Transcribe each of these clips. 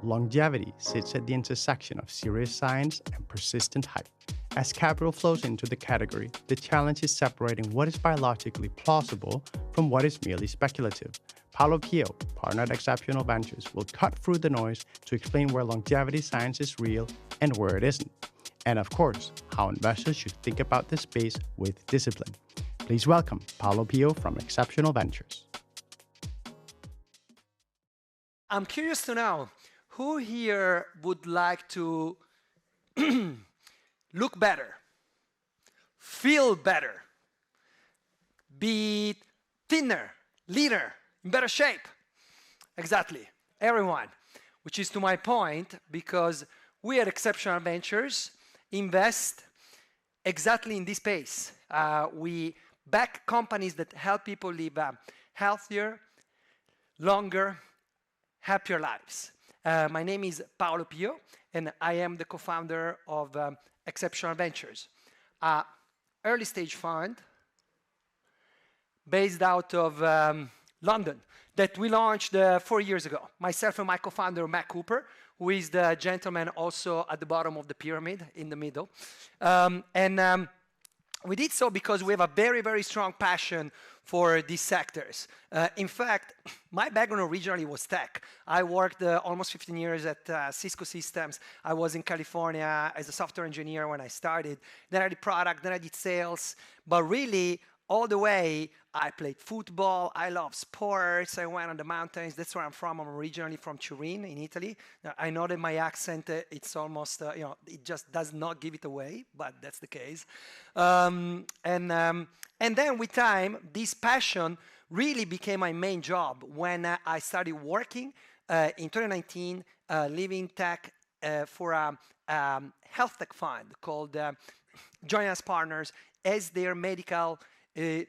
longevity sits at the intersection of serious science and persistent hype. As capital flows into the category, the challenge is separating what is biologically plausible from what is merely speculative. Paolo Pio, partner at Exceptional Ventures, will cut through the noise to explain where longevity science is real and where it isn't. And of course, how investors should think about this space with discipline. Please welcome Paolo Pio from Exceptional Ventures. I'm curious to know, who here would like to look better, feel better, be thinner, leaner, in better shape? Exactly, everyone. Which is to my point, because we at Exceptional Ventures invest exactly in this space. We back companies that help people live healthier, longer, happier lives. My name is Paolo Pio, and I am the co-founder of Exceptional Ventures, an early stage fund based out of London that we launched 4 years ago. Myself and my co-founder, Matt Cooper, who is the gentleman also at the bottom of the pyramid in the middle. We did so because we have a very, very strong passion for these sectors. In fact, my background originally was tech. I worked almost 15 years at Cisco Systems. I was in California as a software engineer when I started. Then I did product, then I did sales. But really, all the way, I played football. I love sports. I went on the mountains. That's where I'm from. I'm originally from Turin in Italy. Now, I know that my accent, it's almost, it just does not give it away, but that's the case. And then with time, this passion really became my main job when I started working in 2019, leaving tech for a HealthTech fund called Join Us Partners as their medical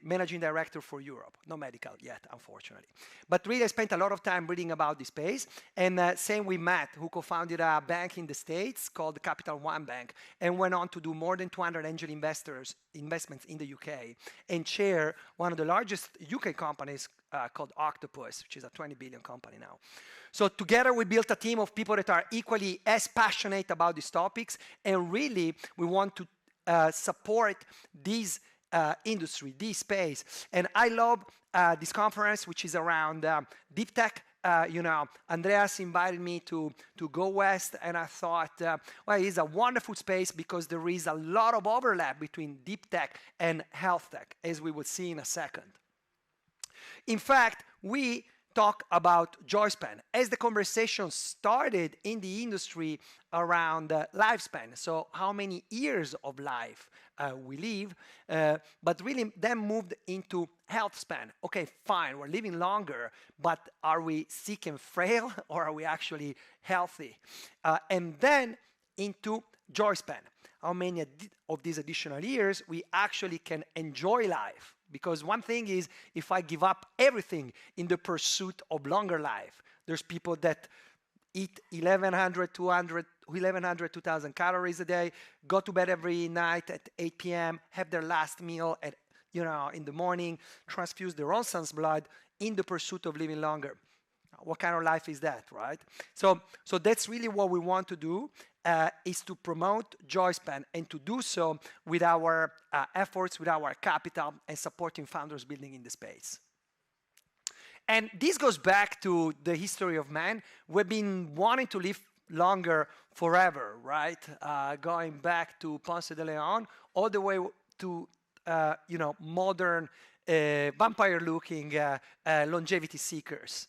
managing director for Europe. No medical yet, unfortunately. But really, I spent a lot of time reading about this space. And same with Matt, who co-founded a bank in the States called the Capital One Bank, and went on to do more than 200 angel investments in the UK, and chair one of the largest UK companies called Octopus, which is a 20 billion company now. So together, we built a team of people that are equally as passionate about these topics, and really, we want to support these industry, this space. And I love this conference, which is around deep tech. Andreas invited me to GoWest, and I thought, well, it's a wonderful space because there is a lot of overlap between deep tech and health tech, as we will see in a second. In fact, we talk about joyspan as the conversation started in the industry around lifespan, so how many years of life we live, but really then moved into health span. Okay, fine, we're living longer, but are we sick and frail, or are we actually healthy? And then into joyspan, how many of these additional years we actually can enjoy life. Because one thing is, if I give up everything in the pursuit of longer life, there's people that eat 1,100, 2,000 calories a day, go to bed every night at 8 p.m., have their last meal at, in the morning, transfuse their own son's blood in the pursuit of living longer. What kind of life is that, right? So that's really what we want to do, is to promote joyspan, and to do so with our efforts, with our capital, and supporting founders building in the space. And this goes back to the history of man. We've been wanting to live longer forever, right? Going back to Ponce de Leon, all the way to modern vampire-looking longevity seekers.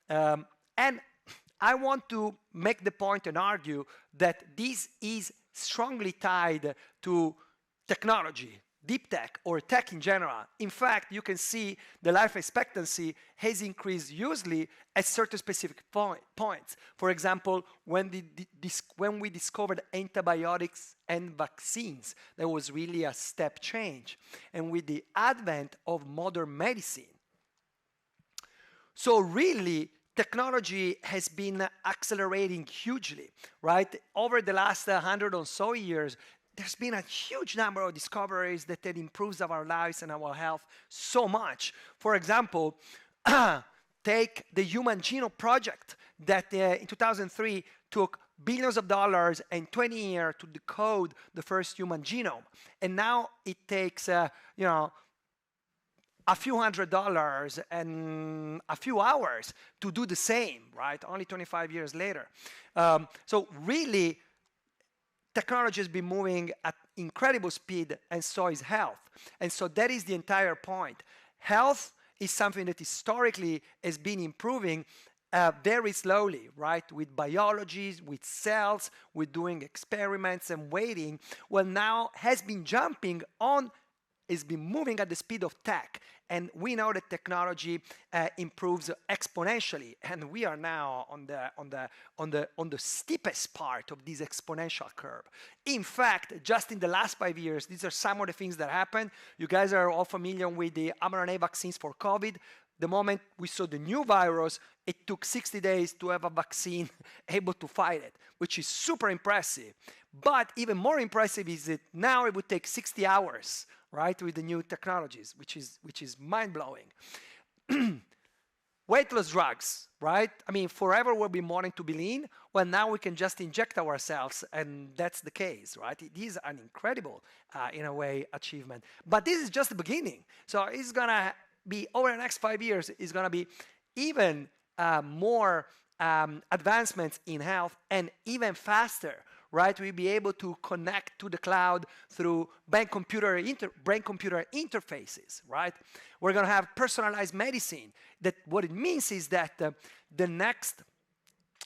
And I want to make the point and argue that this is strongly tied to technology, deep tech, or tech in general. In fact, you can see the life expectancy has increased hugely at certain specific points. For example, when we discovered antibiotics and vaccines, there was really a step change. And with the advent of modern medicine, so really, technology has been accelerating hugely, right? Over the last 100 or so years, there's been a huge number of discoveries that improves our lives and our health so much. For example, Take the Human Genome Project that in 2003 took billions of dollars and 20 years to decode the first human genome. And now it takes, a few $100s and a few hours to do the same, right? Only 25 years later. So really, technology has been moving at incredible speed, and so is health. And so that is the entire point. Health is something that historically has been improving very slowly, right? With biology, with cells, with doing experiments and waiting. Well, now has been jumping on, has been moving at the speed of tech. And we know that technology improves exponentially, and we are now on the steepest part of this exponential curve. In fact, just in the last 5 years, these are some of the things that happened. You guys are all familiar with the mRNA vaccines for COVID. The moment we saw the new virus, it took 60 days to have a vaccine able to fight it, which is super impressive. But even more impressive is that now it would take 60 hours, right, with the new technologies, which is mind-blowing. Weight loss drugs, right? I mean, forever we'll be wanting to be lean. Well, now we can just inject ourselves, and that's the case, right? It is an incredible, in a way, achievement. But this is just the beginning. So it's going to be, over the next 5 years, it's going to be even more advancements in health, and even faster, right? We'll be able to connect to the cloud through brain-computer interfaces, right? We're going to have personalized medicine. That what it means is that the next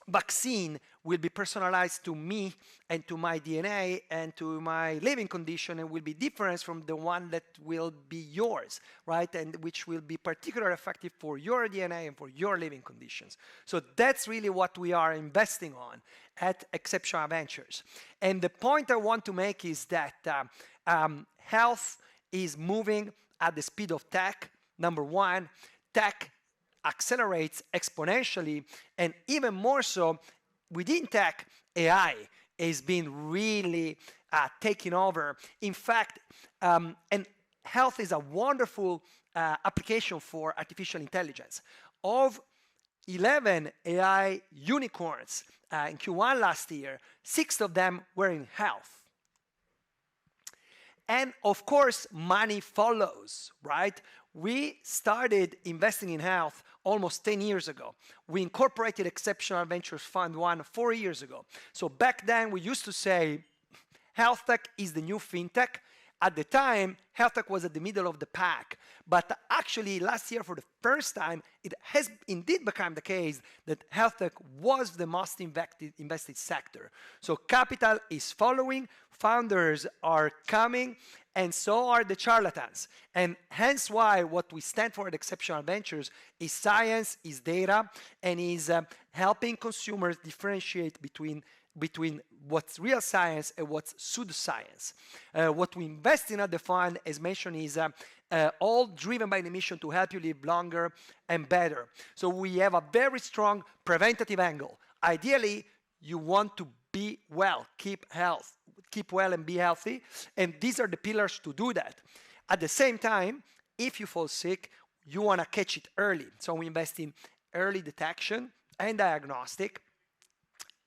vaccine will be personalized to me and to my DNA and to my living condition, and will be different from the one that will be yours, right? And which will be particularly effective for your DNA and for your living conditions. So that's really what we are investing on at Exceptional Ventures. And the point I want to make is that health is moving at the speed of tech. Number one, tech accelerates exponentially, and even more so within tech, AI has been really taking over. In fact, and health is a wonderful application for artificial intelligence. Of 11 AI unicorns in Q1 last year, 6 of them were in health. And of course, money follows, right? We started investing in health almost 10 years ago. We incorporated Exceptional Ventures Fund 1 4 years ago. So back then, we used to say, HealthTech is the new fintech. At the time, HealthTech was at the middle of the pack. But actually, last year, for the first time, it has indeed become the case that HealthTech was the most invested sector. So capital is following, founders are coming, and so are the charlatans. And hence why what we stand for at Exceptional Ventures is science, is data, and is helping consumers differentiate between what's real science and what's pseudoscience. What we invest in at the fund, as mentioned, is all driven by the mission to help you live longer and better. So we have a very strong preventative angle. Ideally, you want to be well, keep well and be healthy, and these are the pillars to do that. At the same time, if you fall sick, you want to catch it early. So we invest in early detection and diagnostic.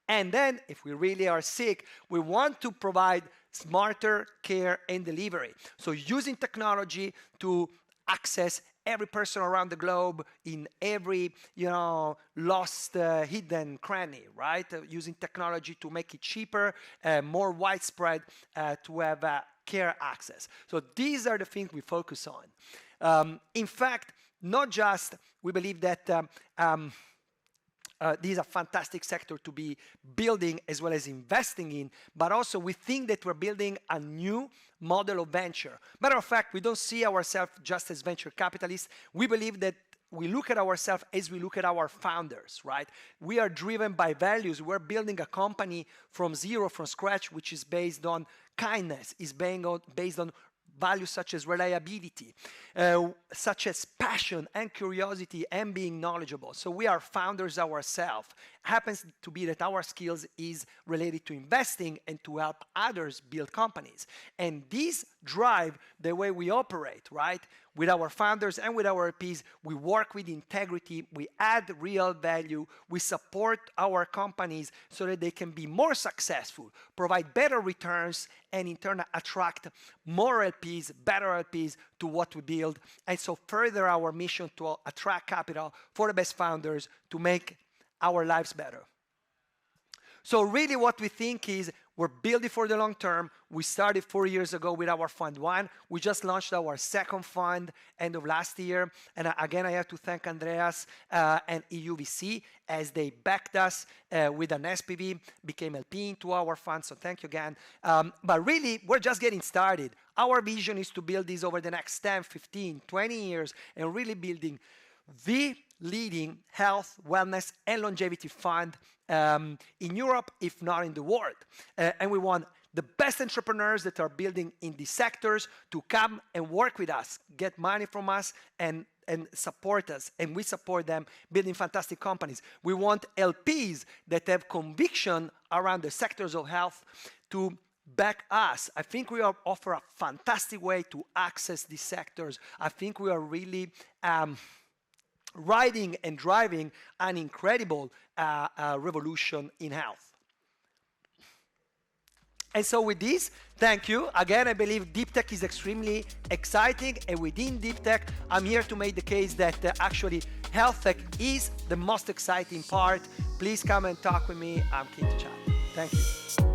And then, if we really are sick, we want to provide smarter care and delivery. So using technology to access every person around the globe in every, lost, hidden cranny, right? Using technology to make it cheaper, more widespread, to have care access. So these are the things we focus on. In fact, not just we believe that this is a fantastic sector to be building as well as investing in, but also we think that we're building a new model of venture. Matter of fact, we don't see ourselves just as venture capitalists. We believe that we look at ourselves as we look at our founders, right? We are driven by values. We're building a company from zero, from scratch, which is based on kindness, is based on values such as reliability, such as passion and curiosity and being knowledgeable. So we are founders ourselves. Happens to be that our skills is related to investing and to help others build companies. And these drive the way we operate, right? With our founders and with our LPs, we work with integrity, we add real value, we support our companies so that they can be more successful, provide better returns, and in turn attract more LPs, better LPs to what we build, and so further our mission to attract capital for the best founders to make our lives better. So really what we think is we're building for the long term. We started 4 years ago with our Fund 1. We just launched our second fund end of last year. And again, I have to thank Andreas and EUVC as they backed us with an SPV, became LP into our fund. So thank you again. But really, we're just getting started. Our vision is to build this over the next 10, 15, 20 years and really building the leading health, wellness, and longevity fund in Europe, if not in the world. And we want the best entrepreneurs that are building in these sectors to come and work with us, get money from us, and support us. And we support them building fantastic companies. We want LPs that have conviction around the sectors of health to back us. I think we offer a fantastic way to access these sectors. I think we are really riding and driving an incredible revolution in health. And so with this, thank you. Again, I believe deep tech is extremely exciting. And within deep tech, I'm here to make the case that actually health tech is the most exciting part. Please come and talk with me. I'm keen to chat. Thank you.